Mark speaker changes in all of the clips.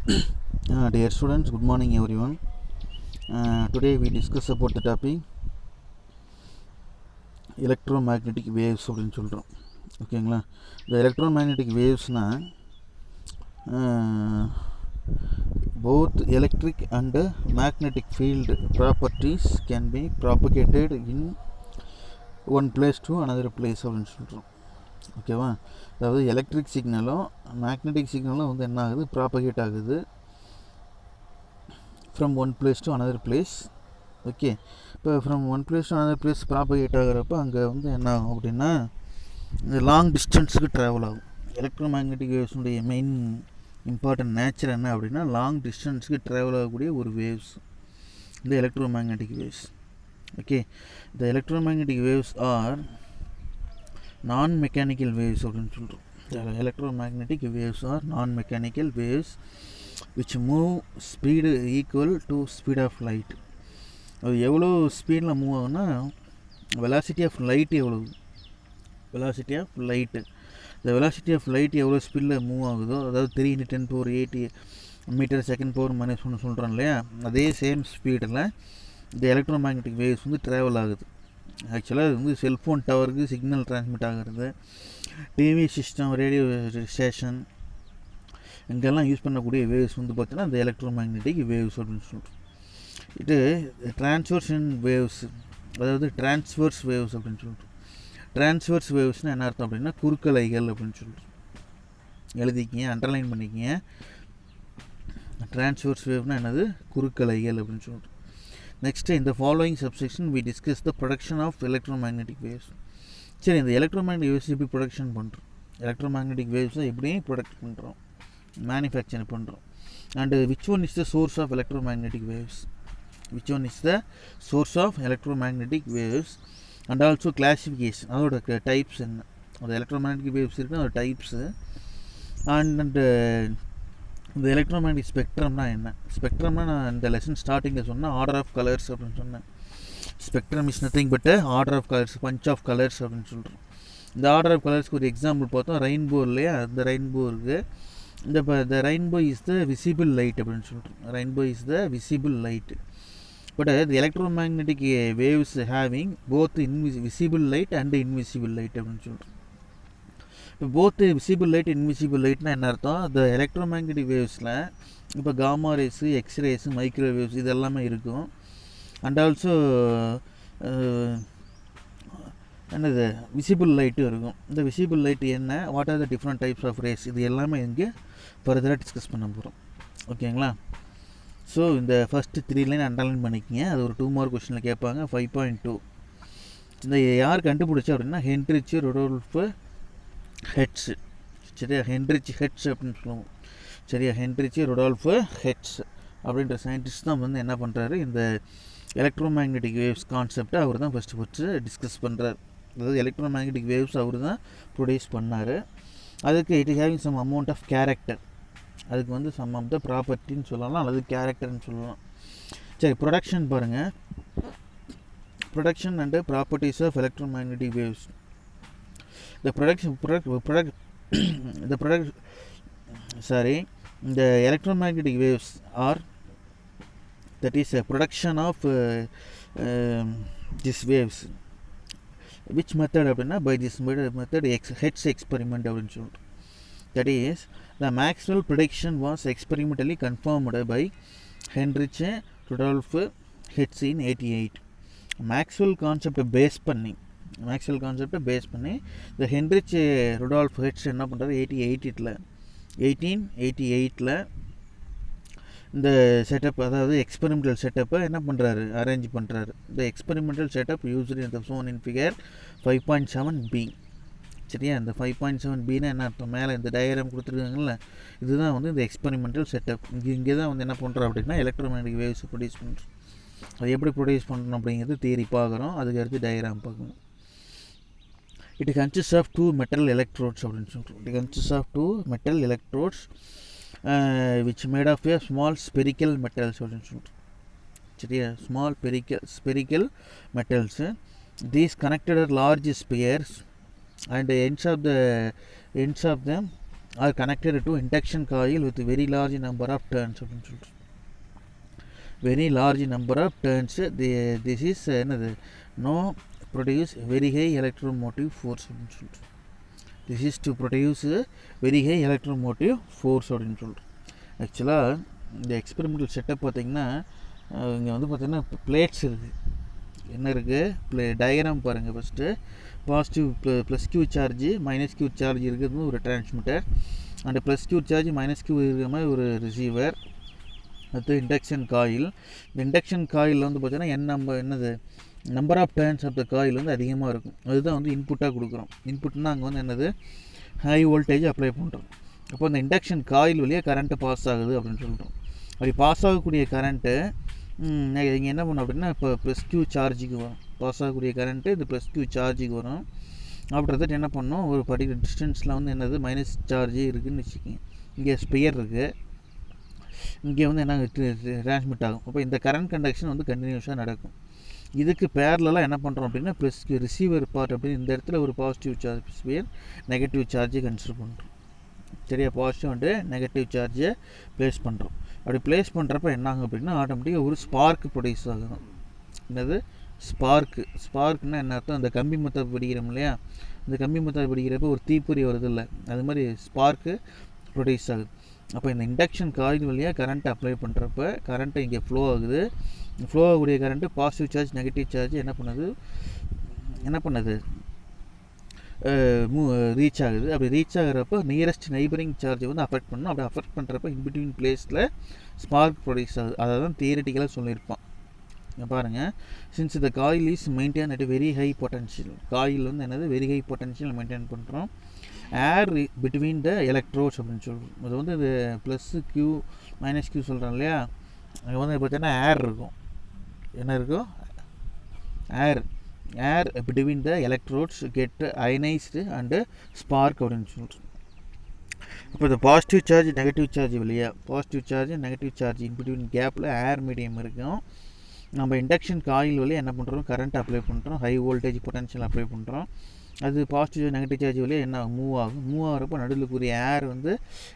Speaker 1: Dear students, good morning everyone. Today we discuss about the topic electromagnetic waves அப்படின்னு சொல்கிறோம். ஓகேங்களா? இந்த electromagnetic wavesனால் both electric and magnetic field properties can be propagated in one place to another place அப்படின்னு சொல்கிறோம். ஓகேவா? அதாவது electric சிக்னலும் magnetic சிக்னலும் வந்து என்ன ஆகுது, ப்ராப்பகேட் ஆகுது from one place to another place. Okay, இப்போ from one place to another place propagate ஆகிறப்ப அங்கே வந்து என்ன ஆகும் அப்படின்னா இந்த லாங் டிஸ்டன்ஸுக்கு ட்ராவல் ஆகும். எலக்ட்ரோ மேக்னெட்டிக் வேவ்ஸுடைய மெயின் இம்பார்ட்டன்ட் நேச்சர் என்ன அப்படின்னா லாங் டிஸ்டன்ஸுக்கு ட்ராவல் ஆகக்கூடிய ஒரு வேவ்ஸ் இந்த எலக்ட்ரோ மேக்னெட்டிக் வேவ்ஸ். ஓகே, இந்த electromagnetic waves are non mechanical waves அப்படின்னு சொல்கிறோம். Electromagnetic waves are non mechanical waves which move speed equal to speed of light. அது எவ்வளோ ஸ்பீடில் மூவ் ஆகுன்னா வெலாசிட்டி ஆஃப் லைட் எவ்வளோ, velocity of light, இந்த velocity of light எவ்வளோ ஸ்பீடில் மூவ் ஆகுதோ, அதாவது 3 × 10⁻8 மீட்டர் செகண்ட் பவர் மைனஸ் ஒன்று சொல்கிறோம் இல்லையா, அதே சேம் ஸ்பீடில் இந்த எலக்ட்ரோ மேக்னெட்டிக் வேவ்ஸ் வந்து ட்ராவல் ஆகுது. ஆக்சுவலாக இது வந்து செல்ஃபோன் டவருக்கு சிக்னல் ட்ரான்ஸ்மிட் ஆகிறது, டிவி சிஸ்டம், ரேடியோ ஸ்டேஷன் இங்கெல்லாம் யூஸ் பண்ணக்கூடிய வேவ்ஸ் வந்து பார்த்தீங்கன்னா இந்த எலக்ட்ரோ மேக்னெட்டிக் வேவ்ஸ் அப்படின்னு சொல்கிறோம். இது டிரான்ஸ்வர்ஷன் வேவ்ஸ், அதாவது டிரான்ஸ்வர்ஸ் வேவ்ஸ் அப்படின்னு சொல்கிறோம். டிரான்ஸ்வர்ஸ் வேவ்ஸ்னால் என்ன அர்த்தம் அப்படின்னா குறுக்கலைகள் அப்படின்னு சொல்கிறோம். எழுதிக்கிங்க, அண்டர்லைன் பண்ணிக்கிங்க. டிரான்ஸ்வர்ஸ் வேவ்னால் என்னது, குறுக்கலைகள் அப்படின்னு சொல்கிறோம். நெக்ஸ்ட்டு இந்த following subsection we discuss the production of electromagnetic waves. சரி, இந்த எலக்ட்ரோ மேக்னெட்டிக் வேவ்ஸ் எப்படி ப்ரொடக்ஷன் பண்ணுறோம், எலக்ட்ரோ மேக்னெட்டிக் வேவ்ஸை எப்படி ப்ரொடக்ட் பண்ணுறோம், மேனுஃபேக்சர் பண்ணுறோம். And which one is the source of electromagnetic waves, which one is the source of electromagnetic waves and also classification, அதோட types என்ன, அது எலக்ட்ரோமேக்னெட்டிக் வேவ்ஸ் இருக்குன்னா அதோட டைப்ஸு. அண்ட் இந்த எலக்ட்ரோமேக்னெட்டிக் ஸ்பெக்ட்ரம்னா என்ன, ஸ்பெக்ட்ரம்னா நான் இந்த லெசன் ஸ்டார்டிங்கில் சொன்னேன் ஆர்டர் ஆஃப் கலர்ஸ் அப்படின்னு சொன்னேன். Spectrum is nothing but order of colours, bunch of colours அப்படின்னு சொல்கிறோம். இந்த ஆர்டர் ஆஃப் கலர்ஸ்க்கு ஒரு எக்ஸாம்பிள் பார்த்தோம், ரெயின்போ இல்லையா, இந்த ரெயின்போ இருக்குது. the rainbow is the visible light அப்படின்னு சொல்கிறோம். Rainbow is the visible light. But the electromagnetic waves having both visible light and invisible light அப்படின்னு சொல்கிறோம். இப்போ போத் விசிபிள் லைட் இன்விசிபிள் லைட்னா என்ன அர்த்தம், the electromagnetic வேவ்ஸில் இப்போ காமா ரேஸு, எக்ஸ்ரேஸு, மைக்ரோவேவ்ஸ் இது எல்லாமே இருக்கும். அண்ட் ஆல்சோ என்னது விசிபிள் லைட்டும் இருக்கும். இந்த விசிபிள் லைட் என்ன, what are the different types of rays, இது எல்லாமே இங்கே ஃபர்தராக டிஸ்கஸ் பண்ண போகிறோம். ஓகேங்களா? ஸோ இந்த ஃபஸ்ட்டு 3 லைன் அண்டர்லைன் பண்ணிக்கிங்க, அது ஒரு 2 மார்க் கொஸ்டினில் கேட்பாங்க. 5.2 இந்த யார் கண்டுபிடிச்சா அப்படின்னா ஹென்ரிச் ருடோல்ஃப் ஹெட்ஸ். சரியா, ஹென்ரிச் ஹெட்ஸ் அப்படின்னு சொல்லுவோம். சரியா, ஹென்ரிச் ருடோல்ஃப் ஹெட்ஸ் அப்படின்ற சயின்டிஸ்ட் தான் வந்து என்ன பண்ணுறாரு, இந்த எலக்ட்ரோமேக்னெட்டிக் வேவ்ஸ் கான்செப்டை அவர் தான் ஃபஸ்ட்டு டிஸ்கஸ் பண்ணுறாரு. அதாவது எலக்ட்ரோமேக்னெட்டிக் வேவ்ஸ் அவர் தான் ப்ரொடியூஸ் பண்ணார். அதுக்கு it is having some amount of character, அதுக்கு வந்து சம் ஆஃப் த ப்ராப்பர்ட்டின்னு சொல்லலாம், அல்லது கேரக்டர்னு சொல்லலாம். சரி, ப்ரொடக்ஷன் பாருங்கள், production and properties of electromagnetic waves. இந்த இந்த electromagnetic waves are that is a production of these waves. which method அப்படின்னா by this method Hertz experiment அப்படின்னு சொல்கிறோம். that is the Maxwell prediction was experimentally confirmed by Heinrich Rudolf Hertz in 88. Maxwell கான்செப்டை base பண்ணி the Heinrich Rudolf Hertz என்ன பண்ணுறாரு, 1888 இந்த setup, அதாவது experimental செட்டப்பை என்ன பண்ணுறாரு, அரேஞ்ச் பண்ணுறாரு. இந்த experimental setup used in the shown in figure 5.7b. சரியா, இந்த 5.7bனா என்ன அர்த்தம், மேலே இந்த டயக்ராம் கொடுத்துருக்காங்கல்ல, இதுதான் வந்து இந்த எக்ஸ்பெரிமெண்டல் செட்டப். இங்கே தான் வந்து என்ன பண்ணுறோம் அப்படின்னா எலக்ட்ரோமேக்னெட்டிக் வேவ்ஸ் ப்ரொடியூஸ் பண்ணுறோம். அது எப்படி ப்ரொடியூஸ் பண்ணணும் அப்படிங்கிறது தியரி பார்க்குறோம், அதுக்கு அடுத்து டயக்ராம் பார்க்கணும். It consist of 2 metal electrodes அப்படின்னு சொல்கிறோம். It consist of 2 metal electrodes which made of a small spherical metals அப்படின்னு சொல்கிறோம். சரியா, small spherical metals. These connected are large spheres and ends of them are connected to induction coil with very large number of turns அப்படின்னு சொல்லிட்டு very large number of turns this is என்னது no produce very high electromotive force அப்படின்னு சொல்லிட்டு this is to produce very high electromotive force அப்படின்னு சொல்லிட்டு ஆக்சுவலாக இந்த experimental setup பார்த்திங்கன்னா இங்கே வந்து பார்த்திங்கன்னா பிளேட்ஸ் இருக்குது என்ன இருக்குது டயக்ராம் பாருங்கள் first positive plus Q charge minus Q charge இருக்கிறது ஒரு transmitter and plus Q charge minus Q இருக்கிற மாதிரி ஒரு ரிசீவர் அடுத்து இண்டக்ஷன் காயில் இந்த இண்டக்ஷன் காயில் வந்து பார்த்திங்கன்னா number of turns of the coil வந்து அதிகமாக இருக்கும் அதுதான் வந்து இன்புட்டாக கொடுக்குறோம் இன்புட்னா அங்கே வந்து என்னது ஹை வோல்டேஜ் அப்ளை பண்ணுறோம் அப்போ அந்த இண்டக்ஷன் காயில் வழியாக கரண்ட்டு பாஸ் ஆகுது அப்படின்னு சொல்கிறோம் அப்படி பாஸ் ஆகக்கூடிய கரண்ட்டு இங்கே என்ன பண்ணோம் அப்படின்னா இப்போ ப்ளஸ் கியூ சார்ஜுக்கு வரும் பாஸ் ஆகக்கூடிய கரண்ட்டு இது ப்ளஸ் கியூ சார்ஜுக்கு வரும் அப்படின்றத என்ன பண்ணோம் ஒரு பர்டிகுலர் டிஸ்டன்ஸில் வந்து என்னது மைனஸ் சார்ஜ் இருக்குதுன்னு வச்சுக்கோங்க இங்கே ஸ்பியர் இருக்குது இங்கே வந்து என்ன டிரான்ஸ்மிட் ஆகும் அப்போ இந்த கரண்ட் கண்டக்ஷன் வந்து கண்டினியூஸாக நடக்கும் இதுக்கு பேரலாக என்ன பண்ணுறோம் அப்படின்னா ப்ளஸ் ரிசீவர் பார்ட் அப்படின்னு இந்த இடத்துல ஒரு பாசிட்டிவ் சார்ஜ் ஸ்பியர் நெகட்டிவ் சார்ஜை கன்சிடர் பண்ணுறோம் சரியா பாசிட்டிவ் அண்டு நெகட்டிவ் சார்ஜை ப்ளேஸ் பண்ணுறோம் அப்படி ப்ளேஸ் பண்ணுறப்ப என்ன ஆகும் அப்படின்னா ஆட்டோமேட்டிக்காக ஒரு ஸ்பார்க் ப்ரொடியூஸ் ஆகும் என்னது ஸ்பார்க்குன்னா என்ன அர்த்தம் அந்த கம்பி முத்தை பிடிக்கிறோம் இல்லையா இந்த கம்பி முத்தை பிடிக்கிறப்ப ஒரு தீப்பொறி வருது இல்லை அது மாதிரி ஸ்பார்க்கு ப்ரொடியூஸ் ஆகுது அப்போ இந்த இண்டக்ஷன் காயில் வழியாக கரண்ட்டை அப்ளை பண்ணுறப்ப கரண்ட்டு இங்கே ஃப்ளோ ஆகுது ஃப்ளோ ஆகக்கூடிய current positive charge negative charge என்ன பண்ணுது ரீச் ஆகுது அப்படி ரீச் ஆகிறப்போ நியரஸ்ட் நெய்பரிங் சார்ஜை வந்து அஃபெக்ட் பண்ணணும் அப்படி அஃபெக்ட் பண்ணுறப்ப இன்பிட்வீன் பிளேஸில் ஸ்பார்க் ப்ரொடியூஸ் ஆகுது அதை தான் தியரிட்டிக்கலாக சொல்லியிருப்பான் பாருங்கள் since the coil is maintain at very high potential coil வந்து என்னது வெரி ஹை பொட்டன்ஷியல் மெயின்டைன் பண்ணுறோம் ஏர் பிட்வீன் த எலக்ட்ரோட்ஸ் அப்படின்னு சொல்கிறோம் அது வந்து இது ப்ளஸ்ஸு கியூ மைனஸ் கியூ சொல்கிறோம் இல்லையா அங்கே வந்து பார்த்தீங்கன்னா ஏர் இருக்கும் என்ன இருக்கும் air between the electrodes get ionised and spark அப்படின்னு சொல்கிறோம் இப்போ இந்த பாசிட்டிவ் சார்ஜ் நெகட்டிவ் சார்ஜ் இல்லையா positive charge negative charge in between கேப்பில் ஏர் மீடியம் இருக்கும் நம்ம இண்டக்ஷன் காயில் வழியாக என்ன பண்ணுறோம் கரண்ட் அப்ளை பண்ணுறோம் ஹை வோல்டேஜ் பொட்டன்ஷியல் அப்ளை பண்ணுறோம் அது பாசிட்டிவ் நெகட்டிவ் சார்ஜ் வழியாக என்ன மூவ் ஆகிறப்போ நடுவுக்குரிய ஏர் வந்து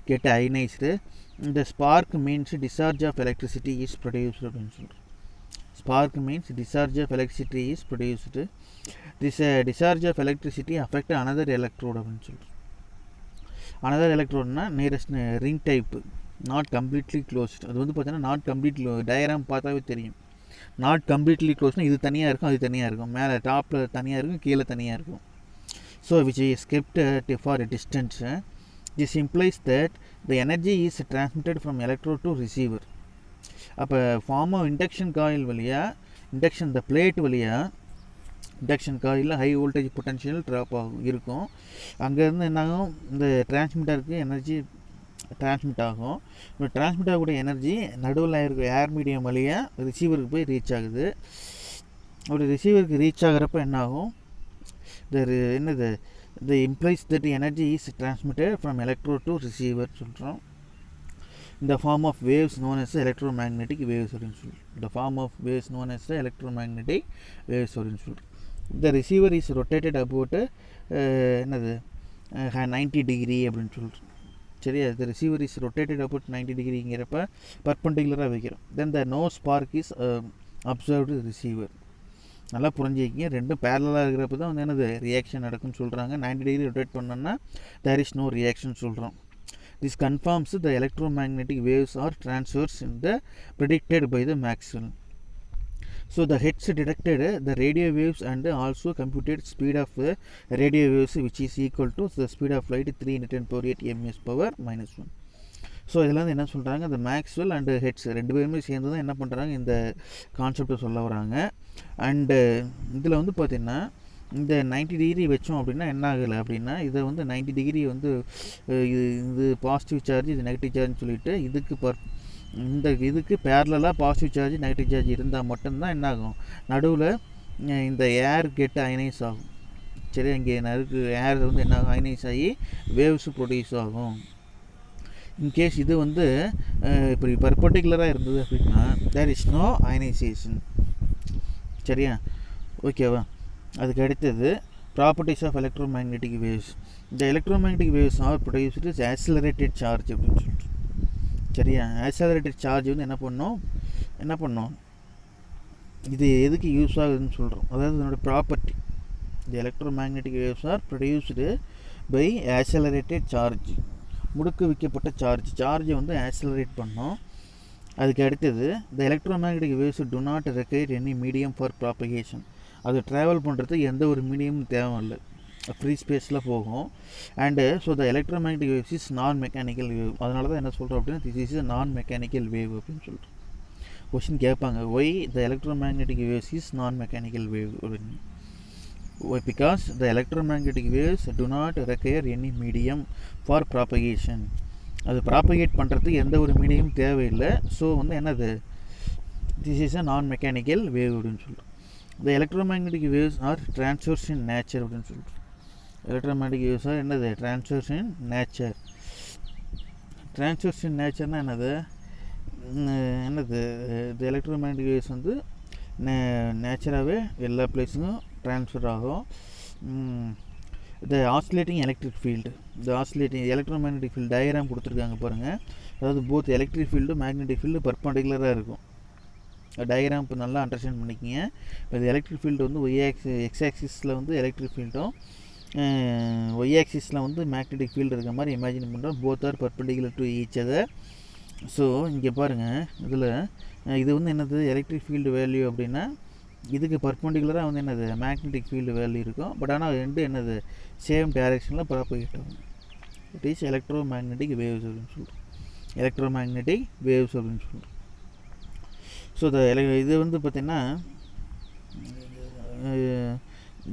Speaker 1: கெட் அயனைஸ்டு இந்த spark means discharge of electricity is produced அப்படின்னு சொல்கிறோம் spark means discharge of electricity is produced discharge of electricity affect another electrode அப்படின்னு சொல்கிறோம் அனதர் எலக்ட்ரோட்னா nearest ring type not completely closed அது வந்து பார்த்தீங்கன்னா நாட் கம்ப்ளீட்லி டயக்ராம் பார்த்தாவே தெரியும் நாட் கம்ப்ளீட்லி க்ளோஸ்னால் இது தனியாக இருக்கும் அது தனியாக இருக்கும் மேலே டாப்பில் தனியாக இருக்கும் கீழே தனியாக இருக்கும் so which is kept for a distance this implies that the energy is transmitted from electrode to receiver அப்போ ஃபார்ம் ஆஃப் இண்டக்ஷன் காயில் வழியாக இண்டக்ஷன் இந்த பிளேட் வழியாக இண்டக்ஷன் காயிலில் ஹை வோல்டேஜ் பொட்டன்ஷியல் ட்ராப் ஆகும் இருக்கும் அங்கேருந்து என்னாகும் இந்த டிரான்ஸ்மிட்டருக்கு எனர்ஜி டிரான்ஸ்மிட் ஆகும் இப்போ டிரான்ஸ்மிட் ஆகக்கூடிய எனர்ஜி நடுவில் இருக்க ஏர் மீடியம் வழியாக ரிசீவருக்கு போய் ரீச் ஆகுது அப்படி ரிசீவருக்கு ரீச் ஆகிறப்ப என்னாகும் என்னது the implies that the energy is transmitted from electrode to receiver சொல்கிறோம் இந்த form of waves known as electromagnetic waves அப்படின்னு சொல்கிறோம் இந்த form of waves known as electromagnetic waves அப்படின்னு சொல்கிறோம் the receiver is rotated about என்னது 90 degree அப்படின்னு சொல்கிறோம் சரியா the receiver is rotated about 90 degreeங்கிறப்ப பர்பண்டிகுலராக வைக்கிறோம் then the no spark is observed receiver நல்லா புரிஞ்சுக்கிங்க ரெண்டும் பேரலாக இருக்கிறப்ப தான் வந்து என்னது ரியாக்ஷன் நடக்கும்னு சொல்கிறாங்க 90 டிகிரி ரொட்டேட் பண்ணோன்னா தேர் இஸ் நோ ரியாக்ஷன் சொல்கிறோம் this confirms the electromagnetic waves are transverse in the predicted by the Maxwell so the Hertz detected the radio waves and also computed speed of radio waves which is equal to the speed of light 3 × 10⁻⁸ ms⁻⁻⁻⁻⁻⁻⁻⁻⁻⁻⁻⁻⁻⁻⁻⁻⁻ so இதில் வந்து என்ன சொல்கிறாங்க இந்த Maxwell and heads ரெண்டு பேருமே சேர்ந்து தான் என்ன பண்ணுறாங்க இந்த கான்செப்டை சொல்ல வராங்க அண்டு இதில் வந்து பார்த்திங்கன்னா இந்த 90 டிகிரி வச்சோம் அப்படின்னா என்ன ஆகலை அப்படின்னா இதை வந்து 90 டிகிரி வந்து இது பாசிட்டிவ் சார்ஜ் இது நெகட்டிவ் சார்ஜ்னு சொல்லிட்டு இதுக்கு பேரலாக பாசிட்டிவ் சார்ஜ் நெகட்டிவ் சார்ஜ் இருந்தால் மட்டும்தான் என்ன ஆகும் நடுவில் இந்த ஏர் கெட் அயனைஸ் ஆகும் சரி இங்கே ஏர் வந்து என்ன ஆகும் அயனைஸ் ஆகி வேவ்ஸ் ப்ரொடியூஸ் ஆகும் இன்கேஸ் இது வந்து இப்படி பர்பண்டிகுலராக இருந்தது அப்படின்னா தேர் இஸ் நோ அயனைசேஷன் சரியா ஓகேவா அதுக்கு அடுத்தது ப்ராப்பர்ட்டிஸ் ஆஃப் எலக்ட்ரோமேக்னெட்டிக் வேவ்ஸ். இந்த electromagnetic waves are produced is accelerated charge அப்படின்னு சொல்லிட்டு. சரியா? ஆக்சிலரேட்டட் சார்ஜ் வந்து என்ன பண்ணோம் இது எதுக்கு யூஸ் ஆகுதுன்னு சொல்கிறோம். அதாவது இதனோட property. The electromagnetic waves are produced by accelerated charge. முடுக்கு வைக்கப்பட்ட சார்ஜை வந்து ஆக்சிலரேட் பண்ணோம். அதுக்கு அடுத்தது the electromagnetic waves do not require any medium for propagation. அது ட்ராவல் பண்ணுறதுக்கு எந்த ஒரு மீடியமும் தேவையில்லை, ஃப்ரீ ஸ்பேஸில் போகும். And so the electromagnetic waves is non mechanical wave. அதனால தான் என்ன சொல்கிறோம் அப்படின்னா this is non mechanical wave அப்படின்னு சொல்லிட்டு கொஸ்டின் கேட்பாங்க. Why the electromagnetic waves is non mechanical wave அப்படின்னு. Why because the electromagnetic waves do not require any medium for propagation. அது ப்ராபகேட் பண்ணுறதுக்கு எந்த ஒரு மீடியமும் தேவையில்லை. ஸோ வந்து என்னது திஸ் இஸ் அ நான் மெக்கானிக்கல் வேவ் அப்படின்னு சொல்லிட்டு. The electromagnetic waves are transverse in nature அப்படின்னு சொல்லிட்டு. எலக்ட்ரோமேக்னெட்டிக் வேவ்ஸ் ஆர் என்னது transverse in nature. Transverse in நேச்சர்னால் என்னது இந்த எலக்ட்ரோமேக்னெட்டிக் வேவ்ஸ் வந்து நேச்சராகவே எல்லா பிளேஸுக்கும் ட்ரான்ஸ்ஃபர் ஆகும். இந்த ஆசிலேட்டிங் எலக்ட்ரிக் ஃபீல்டு, இந்த ஆசிலேட்டிங் எலக்ட்ரோமேக்னெட்டிக் ஃபீல்டு டயக்ராம் கொடுத்துருக்காங்க பாருங்கள். அதாவது both electric field magnetic field பர்பண்டிகுலராக இருக்கும். டயக்ராம் இப்போ நல்லா அண்டர்ஸ்டாண்ட் பண்ணிக்கிங்க. இப்போ இது எலக்ட்ரிக் ஃபீல்டு வந்து எக்ஸ் ஆக்சிஸில் வந்து எலக்ட்ரிக் ஃபீல்டும் ஒய் ஆக்சிஸில் வந்து மேக்னெட்டிக் ஃபீல்டு இருக்க மாதிரி இமேஜின் பண்ணுறோம். Both are perpendicular to each other. So இங்கே பாருங்கள், இதில் இது வந்து என்னது எலக்ட்ரிக் ஃபீல்டு வேல்யூ அப்படின்னா இதுக்கு பர்பண்டிகுலராக வந்து என்னது மேக்னெட்டிக் ஃபீல்டு வேல்யூ இருக்கும். பட் ஆனால் ரெண்டு என்னது சேம் டைரெக்ஷனில் ப்ராபகேட் ஆகும். இட் இஸ் எலக்ட்ரோமேக்னெட்டிக் வேவ்ஸ் அப்படின்னு சொல்கிறோம். எலக்ட்ரோமேக்னெட்டிக் வேவ்ஸ் அப்படின்னு சொல்கிறோம். ஸோ இது வந்து பார்த்திங்கன்னா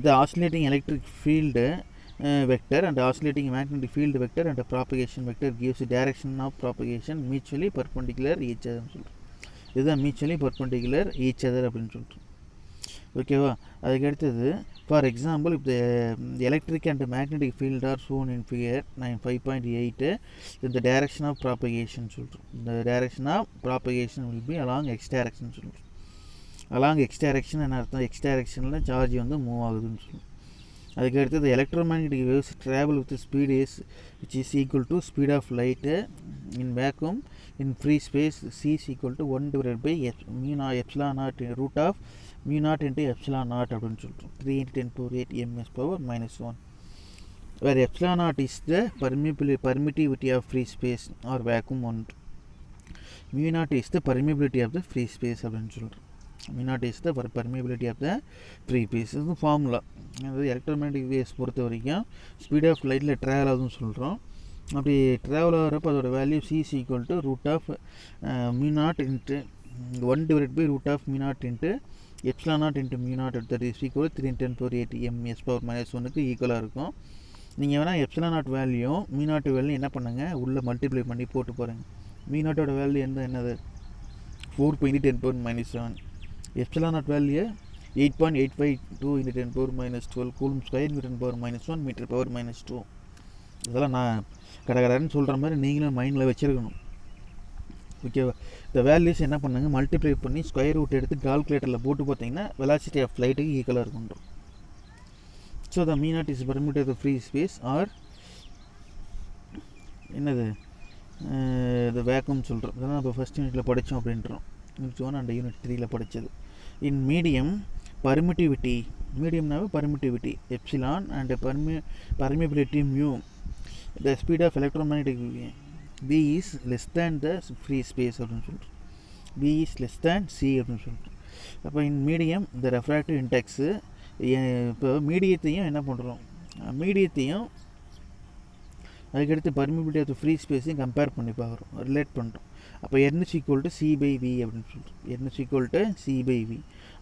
Speaker 1: the oscillating electric field vector and oscillating magnetic field vector and propagation vector gives direction of propagation mutually perpendicular each other. இதுதான் mutually perpendicular each other அப்படின்னு சொல்லிட்டு. ஓகேவா? அதுக்கு அடுத்தது ஃபார் எக்ஸாம்பிள் இப்போ electric and magnetic field are shown in figure 5.8 இந்த direction of propagation சொல்கிறோம். இந்த direction of propagation will be along X direction சொல்கிறோம். அலாங் எக்ஸ் டைரக்ஷன் என்ன அர்த்தம்? எக்ஸ் டைரக்ஷனில் சார்ஜ் வந்து மூவ் ஆகுதுன்னு சொல்லுவோம். அதுக்கு அடுத்தது electromagnetic waves travel with speed which is equal to speed of light in vacuum in free space c is equal to 1/μ epsilon naught root of μ naught into epsilon naught அப்படின்னு சொல்லிட்டோம். 3 × 10⁻⁸ ms⁻⁻1 where epsilon naught is the permittivity of free space or vacuum and mu naught is the permeability of the free space அப்படின்னு சொல்கிறோம். mu naught is the permeability of the free space. இது formula. அதாவது electromagnetic waves பொறுத்த வரைக்கும் speed of லைட்டில் travel ஆகுதுன்னு சொல்கிறோம். அப்படி ட்ராவல் ஆகிறப்ப அதோட value c is equal to root of μ naught into 1/√μ naught into epsilon naught into μ naught that is equal 3 × 10⁻⁸ ms⁻⁻1க்கு ஈக்குவலாக இருக்கும். நீங்கள் வேணால் epsilon naught value μ naught value என்ன பண்ணுங்கள் உள்ளே மல்டிப்ளை பண்ணி போட்டு போகிறேங்க. μ நாட்டோட வேல்யூ என்னது 4/10⁻⁻7. Epsilon naught value 8.852 × 10⁻12 coulomb square ×10⁻1 m⁻⁻2. இதெல்லாம் நான் கடகடன்னு சொல்கிற மாதிரி நீங்களும் மைண்டில் வச்சுருக்கணும். ஓகேவா? இந்த வேல்யூஸ் என்ன பண்ணுங்க மல்டிப்ளை பண்ணி ஸ்கொயர் ரூட் எடுத்து கால்குலேட்டரில் போட்டு பார்த்தீங்கன்னா வெலாசிட்டி ஆஃப் லைட்டுக்கு ஈக்குவலாக இருக்குன்றோம். So the mu naught is permit of the free space are என்னது இந்த வேக்கம் சொல்கிறோம். இதெல்லாம் இப்போ ஃபஸ்ட் யூனிட்டில் படித்தோம் அப்படின்றோம். யூனிட் 1 அண்ட் யூனிட் 3ல் படித்தது. இன் மீடியம் பர்மிட்டிவிட்டி, மீடியம்னாவே permittivity epsilon and permeability mu the speed of electromagnetic V is less than the free space அப்படின்னு சொல்லிட்டு. V is less than C அப்படின்னு சொல்லிட்டு. அப்போ இன் மீடியம் இந்த ரெஃப்ராக்டிவ் இன்டெக்ஸு இப்போ மீடியத்தையும் என்ன பண்ணுறோம், மீடியத்தையும் அதுக்கடுத்து பர்மிபிலிட்டி ஆஃப் ஃப்ரீ ஸ்பேஸையும் கம்பேர் பண்ணி பார்க்குறோம், ரிலேட் பண்ணுறோம். அப்போ n = C/V அப்படின்னு சொல்லிட்டு. n = C/V.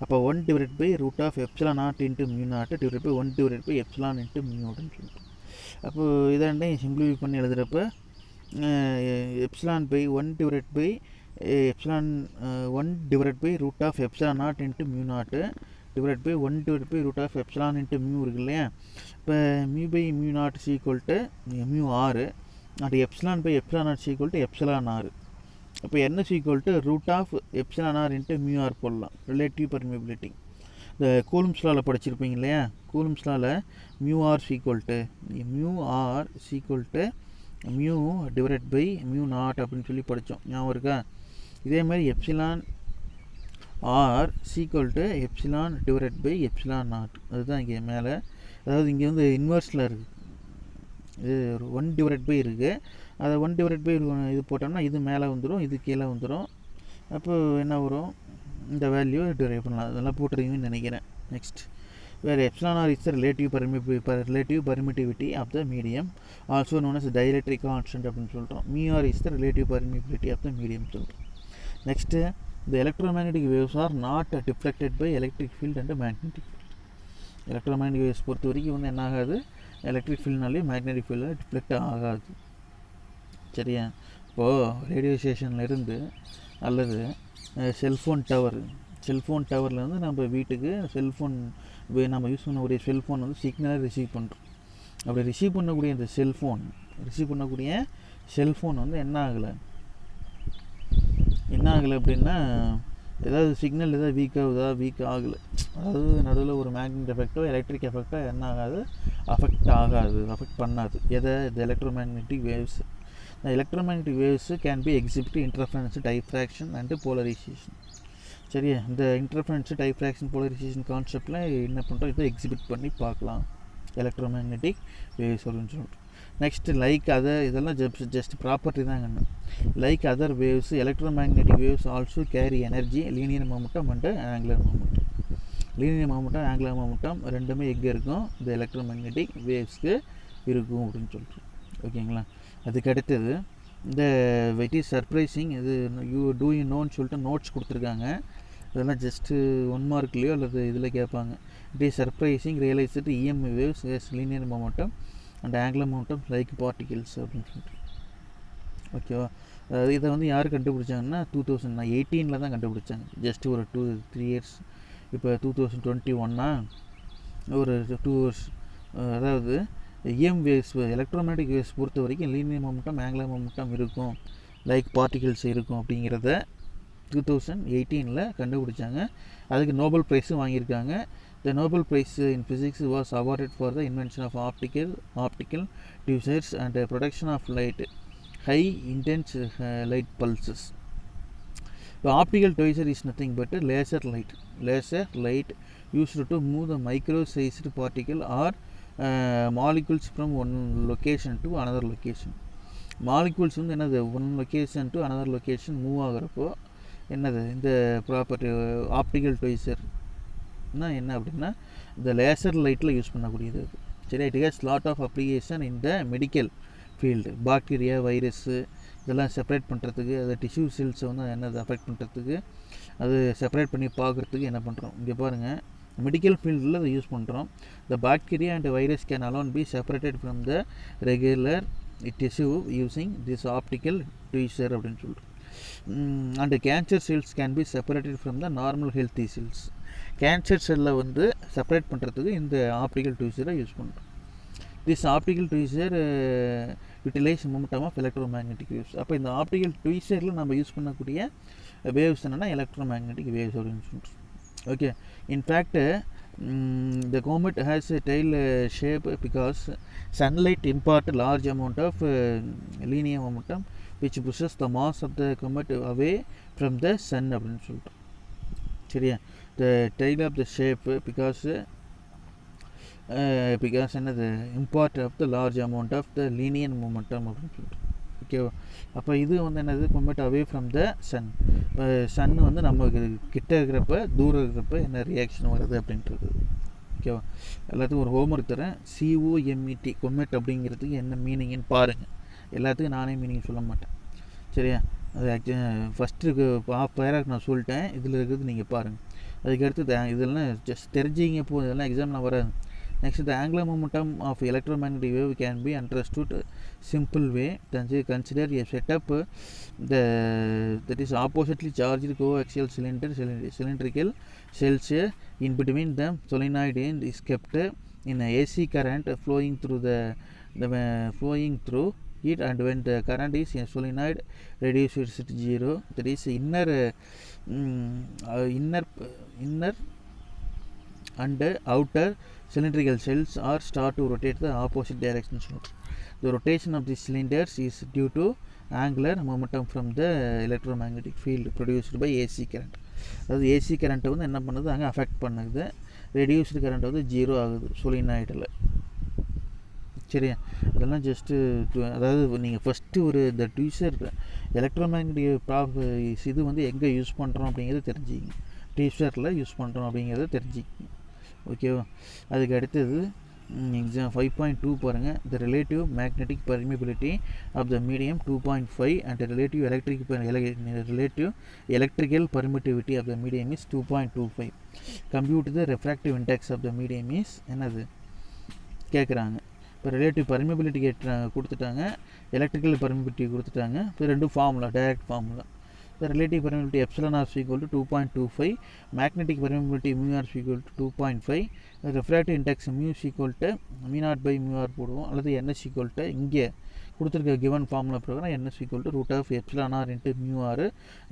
Speaker 1: அப்போ 1/√ε0 × μ0 / 1/ε × μ அப்படின்னு சொல்லிட்டு. அப்போது இதாண்டே சிம்பிளிஃபை பண்ணி எழுதுகிறப்ப எப்சிலான் பை 1/√ε0 × μ0 divided by 1/√ε × இருக்கு இல்லையா. இப்போ μ/μ0 = μr and epsilon by ε0 = εr. அப்போ n = √εr × μr போடலாம், ரிலேட்டிவ் பர்மிபிலிட்டி. இந்த கூலும்ஸ் லாவில் படிச்சிருப்பீங்க இல்லையா, கூலும்ஸ் லாவில் mu r equal to mu divided by mu naught அப்படின்னு சொல்லி படித்தோம், ஞாபகம் இருக்கா? இதே மாதிரி epsilon r equal to epsilon divided by epsilon naught, அதுதான் இங்கே மேலே. அதாவது இங்கே வந்து இன்வெர்ஸில் இருக்குது, இது ஒரு 1 டிவைடட் பை இருக்குது, அதை 1 டிவைடட் பை இது போட்டோம்னா இது மேலே வந்துடும், இது கீழே வந்துடும். அப்போ என்ன வரும், இந்த வேல்யூ டிரைவ் பண்ணலாம். அதெல்லாம் போட்டுருவீங்கன்னு நினைக்கிறேன். நெக்ஸ்ட், வேறு epsilon r is the relative permittivity of the medium, also known as dielectric constant அப்படின்னு சொல்கிறோம். Mu r is the relative permittivity of the medium சொல்கிறோம். Next, the electromagnetic waves are not deflected by electric field and magnetic field. Electromagnetic waves பொறுத்த வரைக்கும் வந்து என்ன ஆகாது, electric ஃபீல்ட்னாலேயும் magnetic ஃபீல்டில் deflect ஆகாது. சரியா? இப்போது ரேடியோ ஸ்டேஷன்லேருந்து அல்லது செல்ஃபோன் டவரில் வந்து நம்ம வீட்டுக்கு செல்ஃபோன் நம்ம யூஸ் பண்ணக்கூடிய செல்ஃபோன் வந்து சிக்னலை ரிசீவ் பண்ணுறோம். அப்படி ரிசீவ் பண்ணக்கூடிய இந்த செல்ஃபோன் வந்து என்ன ஆகலை அப்படின்னா, ஏதாவது சிக்னல் ஏதாவது வீக் ஆகலை. அதாவது நடுவில் ஒரு மேக்னெட் எஃபெக்டோ எலக்ட்ரிக் எஃபெக்டோ என்ன ஆகாது, அஃபெக்ட் பண்ணாது. எதை? இந்த எலக்ட்ரோமேக்னெட்டிக் வேவ்ஸ். இந்த electromagnetic waves can be exhibit interference, diffraction and polarisation. சரியா? இந்த இன்டர்ஃபரன்ஸ், டைஃப்ராக்ஷன், போலரைசேஷன் கான்செப்டில் என்ன பண்ணுறோம், இதை எக்ஸிபிட் பண்ணி பார்க்கலாம் எலக்ட்ரோமேக்னெட்டிக் வேவ்ஸ் அப்படின்னு சொல்லிட்டு. நெக்ஸ்ட், லைக் அதர், இதெல்லாம் ஜஸ்ட் ப்ராப்பர்ட்டி தான் கண்ணு. Like other waves, electromagnetic waves also carry energy, linear momentum and angular momentum. Linear momentum, angular momentum ரெண்டுமே எங்கே இருக்கும், இந்த எலக்ட்ரோமேக்னெட்டிக் வேவ்ஸ்க்கு இருக்கும் அப்படின்னு சொல்லிட்டு. ஓகேங்களா? அதுக்கு அடுத்தது இந்த இட் இஸ் சர்ப்ரைசிங், இது யூ நோன்னு சொல்லிட்டு நோட்ஸ் கொடுத்துருக்காங்க. இதெல்லாம் ஜஸ்ட்டு 1 மார்க்லேயோ அல்லது இதில் கேட்பாங்க. It is surprising realised EM waves has linear momentum and angular momentum like particles அப்படின்னு சொல்லிட்டு. ஓகேவா? இதை வந்து யார் கண்டுபிடிச்சாங்கன்னா 2018 தான் கண்டுபிடிச்சாங்க. ஜஸ்ட் ஒரு 2-3 இயர்ஸ். இப்போ 2021 ஒரு 2 இயர்ஸ். அதாவது EM வேவ்ஸ், எலக்ட்ரோமேட்டிக் வேவ்ஸ் பொறுத்த வரைக்கும் லீனியர் மொமெண்டம், ஆங்குலர் மொமெண்டம் இருக்கும், லைக் பார்ட்டிகிள்ஸ் இருக்கும் அப்படிங்கிறத 2018 கண்டுபிடிச்சாங்க. அதுக்கு நோபல் ப்ரைஸும் வாங்கியிருக்காங்க. The Nobel Prize in Physics was awarded for the invention of optical tweezers and the production of high intense light pulses. The optical tweezer is nothing but a laser light used to move the micro-sized particle or molecules from one location to another location. Molecules வந்து என்னது, one location to another location move ஆகிறப்போ என்னது, இந்த property optical ட்வைசர் என்ன அப்படின்னா இந்த laser லைட்டில் use பண்ணக்கூடியது. சரி, it has lot of application in the medical field. Bacteria, virus இதெல்லாம் செப்பரேட் பண்ணுறதுக்கு, அதை டிஷ்யூ செல்ஸை வந்து என்னது அஃபெக்ட் பண்ணுறதுக்கு, அது செப்பரேட் பண்ணி பார்க்குறதுக்கு என்ன பண்ணுறோம். இங்கே பாருங்கள், மெடிக்கல் ஃபீல்டில் அதை யூஸ் பண்ணுறோம். The bacteria and virus can alone be separated from the regular tissue using this optical tweezer அப்படின்னு சொல்லிட்டு. And cancer cells can be separated from the normal healthy cells. Cancer செல்லை வந்து செப்பரேட் பண்ணுறதுக்கு இந்த optical ட்வீசரை use பண்ணுறோம். This optical tweezer utilise momentum of electromagnetic waves. அப்போ இந்த ஆப்டிக்கல் ட்வீசரில் நம்ம யூஸ் பண்ணக்கூடிய வேவ்ஸ் என்னென்னா எலக்ட்ரோமேக்னெட்டிக் வேவ்ஸ் அப்படின்னு சொல்கிறோம். Okay, in fact the comet has a tail shape because sunlight impart large amount of linear momentum which pushes the mass of the comet away from the sun அப்படின்னு சொல்கிறோம். சரியா? the tail of the shape because என்னது impart of the large amount of the linear momentum அப்படின்னு சொல்லிட்டு. ஓகேவா? அப்போ இது வந்து என்னது, comet away from the sun. Sun வந்து நம்ம கிட்ட இருக்கிறப்ப தூரம் இருக்கிறப்ப என்ன ரியாக்ஷன் வருது அப்படின்றது. ஓகேவா? எல்லாத்துக்கும் ஒரு ஹோம்ஒர்க் தரேன். COMET கொமெட் அப்படிங்கிறதுக்கு என்ன மீனிங்னு பாருங்கள். எல்லாத்துக்கும் நானே மீனிங் சொல்ல மாட்டேன். சரியா? அது ஃபஸ்ட்டு ஹாஃப் பேராக நான் சொல்லிட்டேன், இதில் இருக்கிறது நீங்கள் பாருங்கள். அதுக்கடுத்து இதெல்லாம் ஜஸ்ட் தெரிஞ்சிங்க போதும், இதெல்லாம் எக்ஸாமில் வராது. Next, the angular momentum of electromagnetic wave can be understood simple way. Consider a setup that is oppositely charged coaxial cylindrical cells. In between them, solenoid end is kept in AC current flowing through it, and when the current is in solenoid reduces to zero, that is inner and outer cylindrical cells are start to rotate the opposite direction. The rotation of the cylinders is due to angular momentum from the electromagnetic field produced by AC current. அதாவது AC கரண்ட்டை வந்து என்ன பண்ணுது அங்கே affect பண்ணுது. Reduced current வந்து 0 ஆகுது சொலினாய்டில். சரியா, இதெல்லாம் ஜஸ்ட்டு அதாவது நீங்கள் ஃபஸ்ட்டு ஒரு இந்த டியூசர் எலக்ட்ரோமேக்னெட்டிக் இது வந்து எங்கே யூஸ் பண்ணுறோம் அப்படிங்கிறத தெரிஞ்சுக்கிங்க. டியூசரில் யூஸ் பண்ணுறோம் அப்படிங்கிறத தெரிஞ்சுக்கிங்க. ஓகேவா. அதுக்கு அடுத்தது எக்ஸாம் 5.2 பாருங்கள். The relative magnetic permeability of the medium 2.5 and relative electrical permittivity of the medium is 2.25. Compute the refractive index of the medium is என்னது கேட்குறாங்க. இப்போ ரிலேட்டிவ் பர்மிபிலிட்டி கொடுத்துட்டாங்க, எலக்ட்ரிக்கல் பர்மிபிலிட்டி கொடுத்துட்டாங்க. இப்போ ரெண்டும் formula, direct formula. The relative permeability epsilon r is equal to 2.25, magnetic permeability mu r is equal to 2.5, refractive index mu is equal to mu naught by mu r போடுவோம், அல்லது n is equal to இங்கே கொடுத்துருக்க given formula பிரகாரம் n is equal to root of epsilon r into mu r.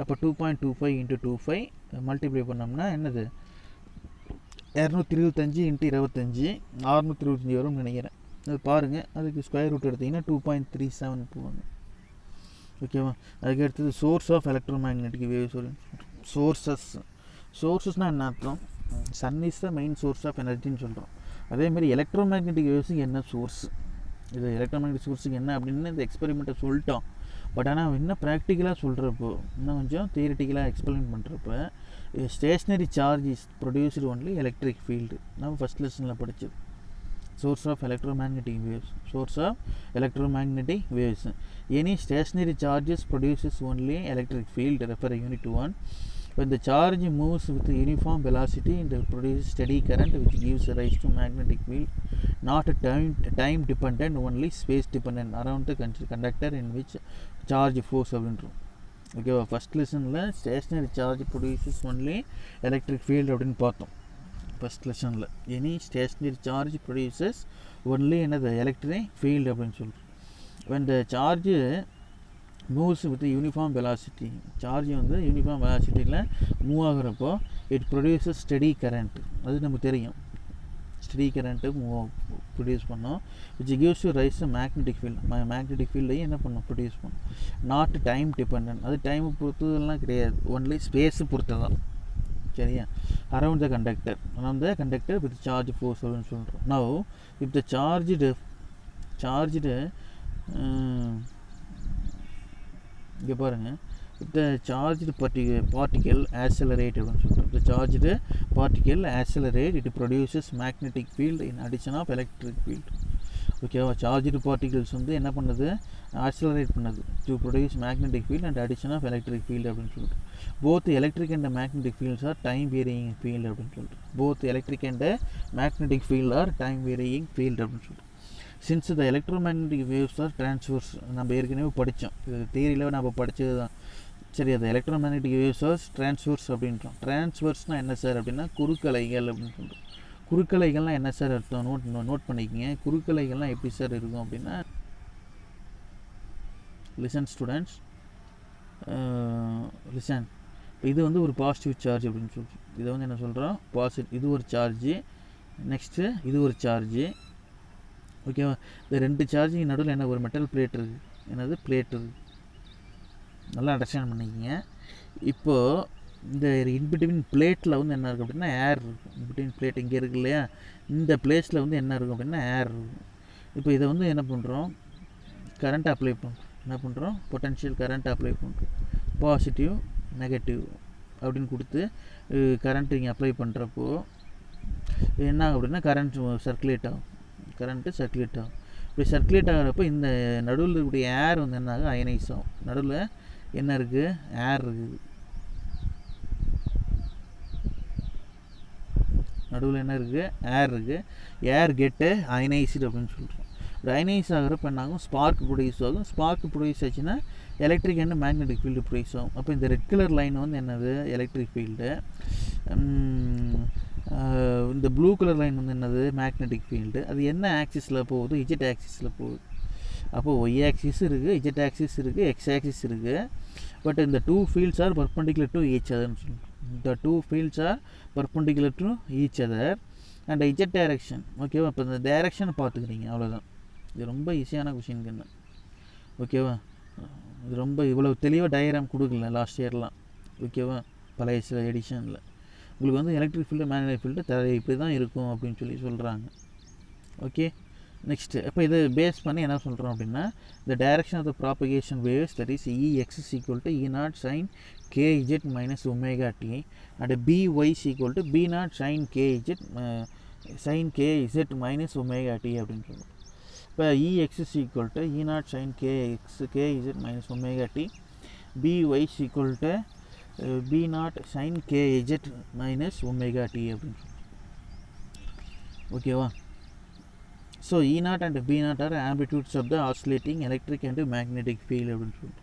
Speaker 1: அப்போ 2.25 into 25 multiply பண்ணோம்னா என்னது 225 into 25 625 வரும்னு நினைக்கிறேன். அது பாருங்கள், அதுக்கு ஸ்கொயர் ரூட் எடுத்திங்கன்னா 2.37 போவாங்க. ஓகேவா. அதுக்கு அடுத்தது சோர்ஸ் ஆஃப் எலக்ட்ரோமேக்னெட்டிக் வேவ்ஸ். சோர்ஸஸ்னால் என்ன அர்த்தம்? Sun is the main source of எனர்ஜின்னு சொல்கிறோம். அதேமாதிரி எலக்ட்ரோமேக்னெட்டிக் வேவ்ஸுக்கு என்ன சோர்ஸ், இது எலக்ட்ரோமேக்னெட்டிக் சோர்ஸுக்கு என்ன அப்படின்னு இந்த எக்ஸ்பெரிமெண்ட்டை சொல்லிட்டோம். பட் ஆனால் இன்னும் ப்ராக்டிக்கலாக சொல்கிறப்போ, இன்னும் கொஞ்சம் தியரிட்டிக்கலாக எக்ஸ்பிளைன் பண்ணுறப்ப, stationery charge is produced only electric field. நம்ம ஃபஸ்ட் லெசனில் படித்தது. Source of electromagnetic waves. Source of electromagnetic waves. Any stationary charges produces only electric field. Refer unit 1. When the charge moves with uniform velocity, it produces steady current which gives rise to magnetic field. Not time dependent, only space dependent around the conductor in which charge flows. Okay, first lesson la stationary charge produces only electric field அப்படின்னு பார்த்தோம். First லெசனில் any stationary charge produces only என்னது electric field அப்படின்னு சொல்கிறோம். when the charge moves with uniform velocity, charge வந்து uniform வெலாசிட்டியில் move ஆகிறப்போ it produces steady current. அது நமக்கு தெரியும், ஸ்டெடி கரண்ட்டு ப்ரொடியூஸ் பண்ணோம். Which gives you rise magnetic field. Magnetic ஃபீல்டையும் என்ன பண்ணோம், ப்ரொடியூஸ் பண்ணோம். நாட் டைம் டிபெண்ட், அது டைமை பொறுத்ததெல்லாம் கிடையாது, ஒன்லி ஸ்பேஸு பொறுத்து தான். சரியா. Around the conductor with charge force அப்படின்னு சொல்கிறோம். நவ் இப் த சார்ஜ்டு இங்கே பாருங்கள், இப் த சார்ஜ்டு பார்ட்டிகல் ஆக்சலரேட் அப்படின்னு சொல்கிறோம். The charged particle accelerate, it produces magnetic field in addition of electric field. ஓகேவா. சார்ஜ்டு பார்ட்டிகல்ஸ் வந்து என்ன பண்ணுது, ஆக்சலரேட் பண்ணுது to produce magnetic field and addition of electric field அப்படின்னு சொல்லிட்டு. Both electric and magnetic fields are time varying field அப்படின்னு சொல்லிட்டு. Both electric and magnetic field are time varying field அப்படின்னு சொல்லிட்டு. Since the electromagnetic waves are transverse, நம்ம ஏற்கனவே படித்தோம், இது தியரியில் நம்ம படித்தது தான். சரி, அது எலக்ட்ரோமேக்னெட்டிக் வேவ்ஸ் ஆர் டிரான்ஸ்வர்ஸ் அப்படின்றோம். டிரான்ஸ்வர்ஸ்னால் என்ன சார் அப்படின்னா குறுக்கலைகள் அப்படின்னு சொல்கிறோம். குறுக்கலைகள்லாம் என்ன சார் அர்த்தம் நோட் பண்ணிக்கங்க. குறுக்கலைகள்லாம் எப்படி சார் இருக்கும் அப்படின்னா, லிசன் ஸ்டூடெண்ட்ஸ், லிசன். இது வந்து ஒரு பாசிட்டிவ் சார்ஜ் அப்படின்னு சொல்கிறோம். இதை வந்து என்ன சொல்கிறோம், இது ஒரு சார்ஜு, நெக்ஸ்ட்டு இது ஒரு சார்ஜு. ஓகேவா. இந்த ரெண்டு சார்ஜுக்கு நடுவில் என்ன ஒரு மெட்டல் பிளேட் இருக்குது, என்னது பிளேட் இருக்குது. நல்லா அண்டர்ஸ்டாண்ட் பண்ணிக்கிங்க. இப்போது இந்த இன்பிட்வீன் பிளேட்டில் வந்து என்ன இருக்குது அப்படின்னா ஏர் இருக்கும். இன்பிட்வீன் பிளேட் இங்கே இருக்குது இல்லையா, இந்த பிளேஸில் வந்து என்ன இருக்கும் அப்படின்னா ஏர் இருக்கும். இப்போ இதை வந்து என்ன பண்ணுறோம், கரண்ட் அப்ளை பண்ணுறோம். என்ன பண்ணுறோம், பொட்டன்ஷியல் கரண்ட் அப்ளை பண்ணுறோம். பாசிட்டிவ் நெகட்டிவ் அப்படின்னு கொடுத்து கரண்ட் இங்கே அப்ளை பண்ணுறப்போ என்ன ஆகும் அப்படின்னா கரண்ட் சர்க்குலேட் ஆகும். இப்படி சர்க்குலேட் ஆகிறப்போ இந்த நடுவில் இருக்கக்கூடிய ஏர் வந்து என்ன ஆகும், அயனைஸ் ஆகும். நடுவில் என்ன இருக்குது, ஏர் இருக்குது. நடுவில் என்ன இருக்குது, ஏர் இருக்குது. ஏர் கெட்டு அயனைஸ்டு அப்படின்னு சொல்கிறோம். அயனைஸ் ஆகிறப்ப என்ன ஆகும், ஸ்பார்க் ப்ரொடியூஸ் ஆகும். ஸ்பார்க் ப்ரொடியூஸ் ஆச்சுன்னா electric and magnetic field produce ஆகும். அப்போ இந்த ரெட் கலர் லைன் வந்து என்னது எலக்ட்ரிக் ஃபீல்டு, இந்த ப்ளூ கலர் லைன் வந்து என்னது மேக்னெட்டிக் ஃபீல்டு. அது என்ன ஆக்சிஸில் போகுது, இஜெட் ஆக்சிஸில் போகுது. அப்போது ஒய் ஆக்சிஸ் இருக்குது, இஜெட் ஆக்சிஸ் இருக்குது, எக்ஸ் ஆக்சிஸ் இருக்குது. பட் இந்த two fields are perpendicular to each அதர்னு சொல்லுவோம். The two fields are perpendicular to each other. And Z direction. ஓகேவா? இப்போ இந்த டைரக்ஷனை பார்த்துக்கிறீங்க, அவ்வளோதான். இது ரொம்ப ஈஸியான கொஷினுக்கு என்ன. ஓகேவா? இது ரொம்ப இவ்வளோ தெளிவாக டயக்ராம் கொடுக்கல லாஸ்ட் இயர்லாம். ஓகேவா? பழைய சில எடிஷனில் உங்களுக்கு வந்து எலக்ட்ரிக் ஃபீல்டு மேக்னெட்டிக் ஃபீல்டு இப்படி தான் இருக்கும் அப்படின்னு சொல்லி சொல்கிறாங்க. ஓகே, நெக்ஸ்ட்டு இப்போ இதை பேஸ் பண்ணி என்ன சொல்கிறோம் அப்படின்னா, the direction of the propagation waves, that is Ex is equal to E0 sin kz minus omega t and By is equal to B0 sin kz minus omega t அப்படின்னு சொல்லுவோம். இப்போ Ex is equal to E0 sin kz minus omega t, By is equal to B0 sin kz minus omega t அப்படின்னு சொல்லுவோம். ஓகேவா? So E0 and B0 are amplitudes of the oscillating electric and magnetic field அப்படின்னு சொல்லிட்டு.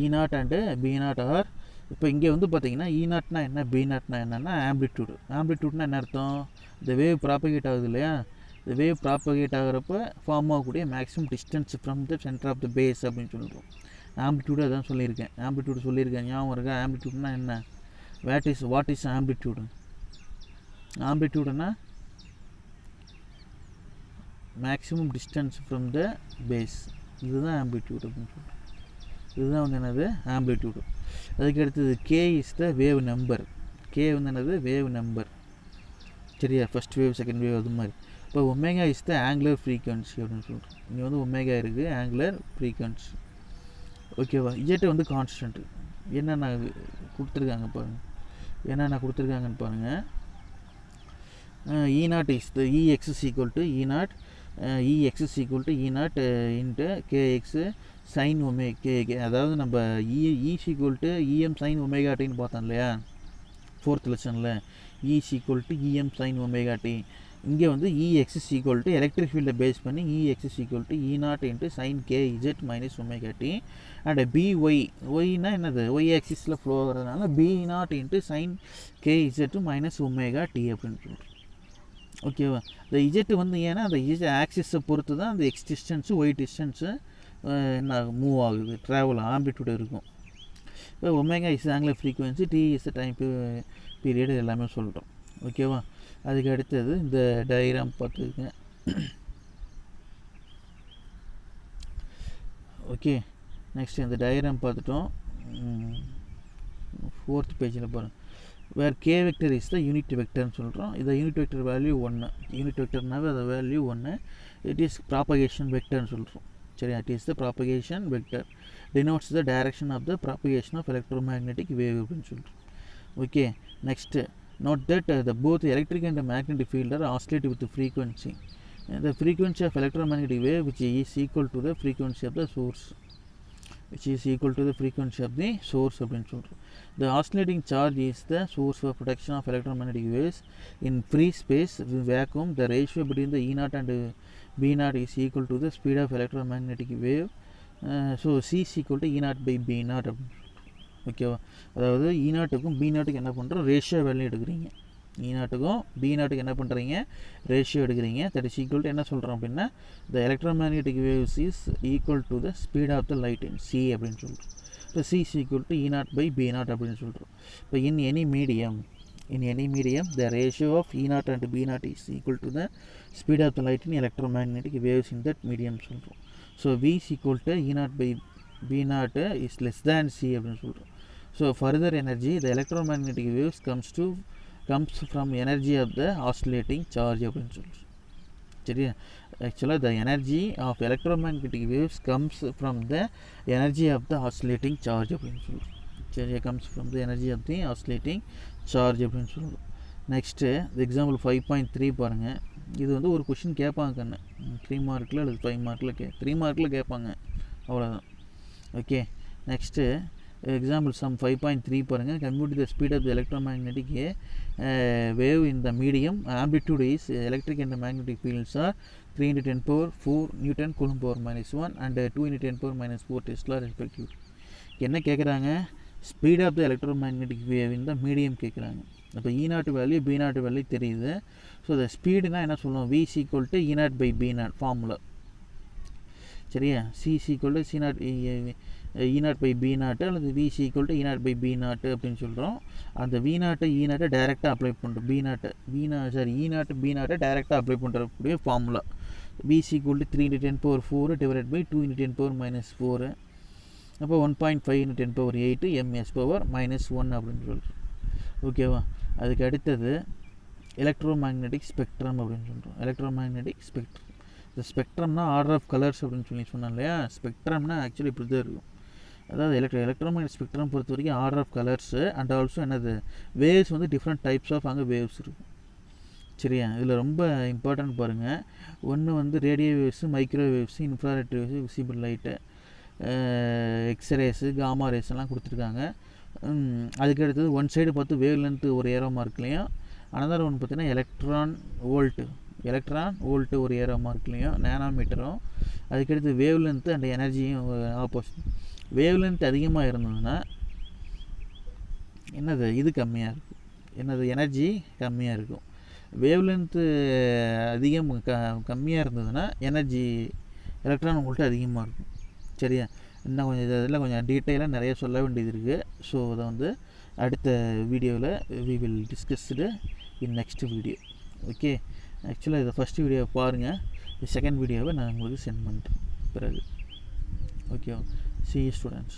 Speaker 1: E0 and B0 are, இப்போ இங்கே வந்து பார்த்தீங்கன்னா E0னா என்ன, B0னா என்னன்னா ஆம்பிளிட்யூடு. ஆம்பிளிட்யூட்னா என்ன அர்த்தம்? இந்த வேவ் ப்ராப்பகேட் ஆகுது இல்லையா, இந்த வேவ் ப்ராப்பகேட் ஆகிறப்ப ஃபார்ம் ஆகக்கூடிய maximum distance from the centre of the base அப்படின்னு சொல்லிடுவோம். ஆம்பிளிட்யூடு அதான் சொல்லியிருக்கேன், ஆம்பிளிட்யூடு சொல்லியிருக்கேன், ஞாபகம் இருக்கா? ஆம்பிளிட்யூட்னா என்ன, வாட் இஸ் ஆம்பிளிட்யூடு? ஆம்பிளிட்யூடுனா maximum distance from the base, இதுதான் ஆம்பிளிட்யூட் அப்படின்னு சொல்லிட்டு. இதுதான் வந்து என்னது, ஆம்பிளிட்யூடு. அதுக்கு அடுத்தது K is the wave number. K வந்து என்னது, வேவ் நம்பர். சரியா? ஃபஸ்ட் வேவ், செகண்ட் வேவ், அது மாதிரி. இப்போ omega is the angular frequency அப்படின்னு சொல்லிட்டு. இங்கே வந்து ஒமேகா இருக்குது, ஆங்குலர் ஃப்ரீக்வன்சி. ஓகேவா? இஜெட் வந்து கான்ஸ்டன்ட். என்னென்ன கொடுத்துருக்காங்க பாருங்கள், என்னென்ன கொடுத்துருக்காங்கன்னு பாருங்கள். E0 is the Ex is equal to E0, Ex is equal to E0 into kx sin omega k. அதாவது நம்ம E is equal to Em sin omega tன்னு பார்த்தோம் இல்லையா ஃபோர்த் லெசனில், E is equal to Em sin omega t. இங்கே வந்து Ex is equal to electric ஃபீல்டை base பண்ணி Ex is equal to E0 into sin kz minus omega t and By, yனா என்னது, y ஆக்சிஸில் flow ஆகிறதுனால B0 into sin kz minus omega t அப்படின்னு சொல்கிறோம். ஓகேவா? இந்த இஜெட் வந்து ஏன்னா அந்த இஜெட் ஆக்சிஸை பொறுத்து தான் அந்த எக்ஸ் டிஸ்டன்ஸு ஒய் டிஸ்டன்ஸு என்ன மூவ் ஆகுது, ட்ராவல் ஆம்பிளிட்யூட் இருக்கும். இப்போ omega is angular frequency, T is time period, எல்லாமே சொல்கிறோம். ஓகேவா? அதுக்கு அடுத்தது இந்த டயக்ராம் பார்த்துருக்கேன். ஓகே, நெக்ஸ்ட் இந்த டயக்ராம் பார்த்துட்டோம். 4th பேஜில் பாருங்கள். Where k vector is the unit வெக்டர்னு சொல்கிறோம். இதை யூனிட் வெக்டர் வேல்யூ 1, யூனிட் வெக்டர்னாவே அதை வேல்யூ 1. இட் இஸ் ப்ராபகேஷன் வெக்டர்னு சொல்கிறோம். சரியா? It is the propagation vector, denotes the direction of the propagation of electromagnetic wave அப்படின்னு சொல்கிறோம். Okay, next note that both electric and magnetic field are oscillate with the frequency. The frequency of electromagnetic wave which is equal to the frequency of the source, அப்படின்னு சொல்கிறோம். The oscillating charge is the source of production of electromagnetic waves in free space vacuum. The ratio between the E0 and B0 is equal to the speed of electromagnetic wave. So C is equal to E0 by B0 அப்படின்னு. ஓகேவா? அதாவது E0க்கும் B0க்கும் என்ன பண்ணுறோம், ratio value எடுக்கிறீங்க. E0க்கும் B0க்கு என்ன பண்ணுறீங்க, ratio எடுக்கிறீங்க. That is equal to என்ன சொல்கிறோம் அப்படின்னா, the electromagnetic waves is equal to the speed of the light in C அப்படின்னு சொல்கிறோம். இப்போ C is equal to E0 by B0 அப்படின்னு சொல்கிறோம். இப்போ in any medium the ratio of E0 and B0 is equal to the speed of the light in electromagnetic waves in that medium சொல்கிறோம். So V is equal to E0 by B0 is less than C அப்படின்னு சொல்கிறோம். So further energy, the electromagnetic waves comes from energy of the oscillating charge அப்படின்னு சொல்கிறோம். சரியா? ஆக்சுவலாக the energy of electromagnetic waves comes from the energy of the oscillating charge அப்படின்னு சொல்கிறோம். சரியா? comes from the energy of the oscillating charge அப்படின்னு சொல்கிறோம். Next example 5.3 பாருங்கள். இது வந்து ஒரு கொஷின் கேட்பாங்க கண்ணு, 3 மார்க்கில் அல்லது 5 மார்க்கில் 3 மார்க்கில் கேட்பாங்க, அவ்வளோதான். ஓகே, நெக்ஸ்ட்டு எக்ஸாம்பிள் சம் 5.3 பாருங்கள். Compute the speed of the electromagnetic wave in the medium. Amplitude is electric and magnetic fields are 3 × 10⁴ newton coulomb power -1 and 2 × 10⁻⁴ tesla respective. என்ன கேட்குறாங்க, speed of the electromagnetic wave இந்த medium கேட்குறாங்க. அப்போ E0 value B0 value தெரியுது. So the ஸ்பீடுனா என்ன சொல்லுவோம், V is equal to E0 by B0 formula. சரியா? C is equal to C0 E0 by B0 அல்லது VC equal to E0 by B0 அப்படின்னு சொல்கிறோம். அந்த V0 E0 டைரெக்டாக அப்ளை பண்ணுறோம். E0 B0 டைரெக்டாக அப்ளை பண்ணுறக்கூடிய formula VC equal to 3 × 10⁴ divided by 2 × 10⁻⁴. அப்போ 1.5 × 10⁸ ms⁻1 அப்படின்னு சொல்கிறோம். ஓகேவா? அதுக்கு அடுத்தது எலக்ட்ரோமேக்னெட்டிக் ஸ்பெக்ட்ரம் அப்படின்னு சொல்கிறோம். எலக்ட்ரோமேக்னெட்டிக் ஸ்பெக்ட்ரம், இந்த ஸ்பெக்ட்ரம்னா ஆர்டர் ஆஃப் கலர்ஸ் அப்படின்னு சொன்னேன் இல்லையா? ஸ்பெக்ட்ரம்னா ஆக்சுவலி இப்படி தான் இருக்கும். அதாவது எலக்ட்ரோமேக்னெட்டிக் ஸ்பெக்ட்ரம் பொறுத்த வரைக்கும் order of colours and also என்னது வேவ்ஸ் வந்து டிஃப்ரெண்ட் டைப்ஸ் ஆஃப் அங்கே வேவ்ஸ் இருக்கும். சரியா? இதில் ரொம்ப இம்பார்ட்டன்ட் பாருங்கள். ஒன்று வந்து radio waves, microwaves, infrared waves, visible light, X rays, gamma rays எல்லாம் கொடுத்துருக்காங்க. அதுக்கு அடுத்தது ஒன் சைடு பார்த்து வேவ் லென்த்து ஒரு ஏரோ மார்க்லேயும், அனதர் ஒன்று பார்த்தீங்கன்னா எலக்ட்ரான் வோல்ட்டு ஒரு ஏரோ மார்க்லேயும், நேனோமீட்டரும். அதுக்கடுத்து வேவ் லென்த்து அண்ட் எனர்ஜியும் ஆப்போசிட். வேவ் லென்த் அதிகமாக இருந்ததுன்னா என்னது இது கம்மியாக இருக்கும், எனர்ஜி கம்மியாக இருக்கும். வேவ் லென்த்து கம்மியாக இருந்ததுன்னா எனர்ஜி எலக்ட்ரான் வோல்ட்டு அதிகமாக இருக்கும். சரியா? இன்னும் கொஞ்சம் இதில் கொஞ்சம் டீட்டெயிலாக நிறைய சொல்ல வேண்டியது இருக்குது. ஸோ அதை வந்து அடுத்த வீடியோவில் we will discussed in next video. Okay, ஆக்சுவலாக இதை ஃபஸ்ட் வீடியோவை பாருங்கள், செகண்ட் வீடியோவை நான் உங்களுக்கு சென்ட் பண்ணுறேன் பிறகு. Okay, see you students.